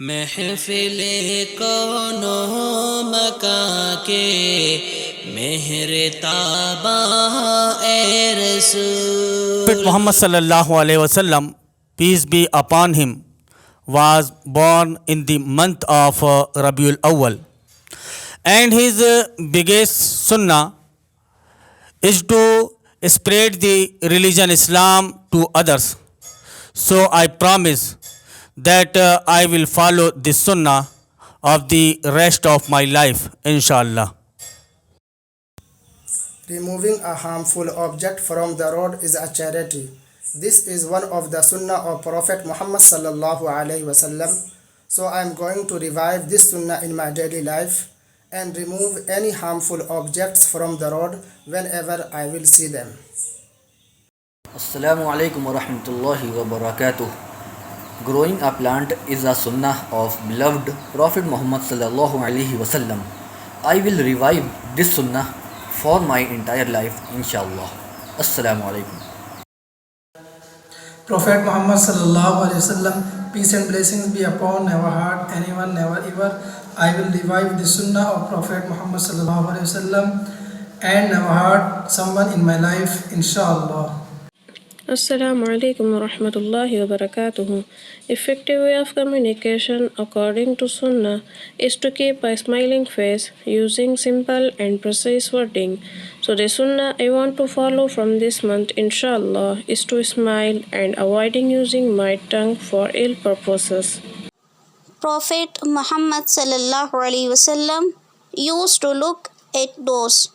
محفل کون و مکان کے مہر تاباں اے رسول. Prophet Muhammad sallallahu alaihi wasallam, peace be upon him, was born in the month of Rabiul Awwal, and his biggest sunnah is to spread the religion Islam to others. So I promise that I will follow this sunnah of the rest of my life, inshallah. Removing a harmful object from the road is a charity. This is one of the sunnah of Prophet Muhammad sallallahu alaihi wasallam. So I am going to revive this sunnah in my daily life and remove any harmful objects from the road whenever I will see them. Assalamu alaikum wa rahmatullahi wa barakatuh. Growing a plant is a sunnah of beloved Prophet Muhammad sallallahu alaihi wasallam. I will revive this sunnah for my entire life, inshallah. Assalamu alaikum. Prophet Muhammad sallallahu alaihi wasallam, peace and blessings be upon, never hurt anyone, never ever. I will revive the sunnah of Prophet Muhammad sallallahu alaihi wasallam and never hurt someone in my life, inshallah. Assalamu alaikum wa rahmatullahi wa barakatuh. Effective way of communication according to Sunnah is to keep a smiling face using simple and precise wording. So the Sunnah I want to follow from this month, inshallah, is to smile and avoiding using my tongue for ill purposes. Prophet Muhammad sallallahu alaihi wasallam used to look at those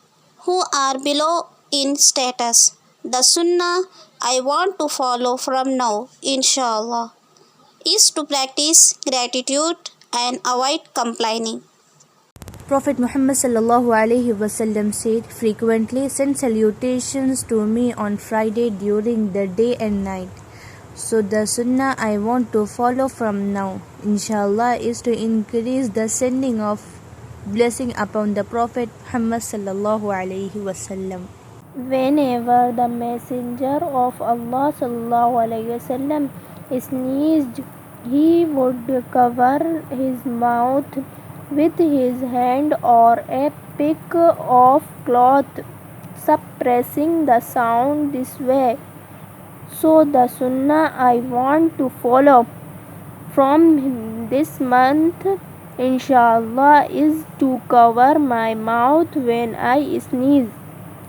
who are below in status. The Sunnah I want to follow from now, inshallah, is to practice gratitude and avoid complaining. Prophet Muhammad sallallahu alaihi wasallam said, frequently send salutations to me on Friday during the day and night. So the sunnah I want to follow from now, inshallah, is to increase the sending of blessing upon the Prophet Muhammad sallallahu alaihi wasallam. Whenever the messenger of Allah sallallahu alaihi wasallam sneezed, he would cover his mouth with his hand or a piece of cloth, suppressing the sound this way. So the sunnah I want to follow from this month, inshallah, is to cover my mouth when I sneeze.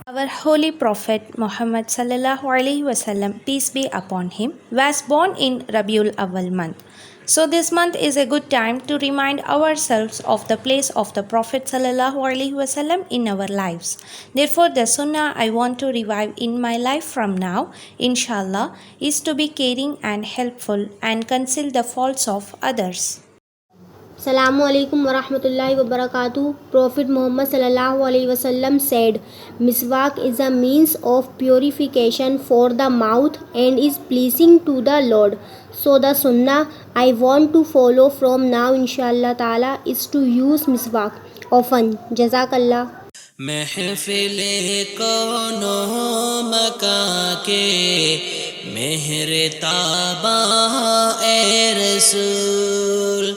Our holy Prophet Muhammad sallallahu alaihi wasallam, peace be upon him, was born in Rabiul Awwal month. So this month is a good time to remind ourselves of the place of the Prophet sallallahu alaihi wasallam in our lives. Therefore, the sunnah I want to revive in my life from now, inshallah, is to be caring and helpful and conceal the faults of others. Assalamu alaikum wa rahmatullahi wa barakatuh. Prophet Muhammad sallallahu alaihi wasallam said, miswak is a means of purification for the mouth and is pleasing to the Lord. So the sunnah I want to follow from now, inshallah ta'ala, is to use miswak often. Jazakallah. محفل کون و مکان کے مہر تاباں اے رسول.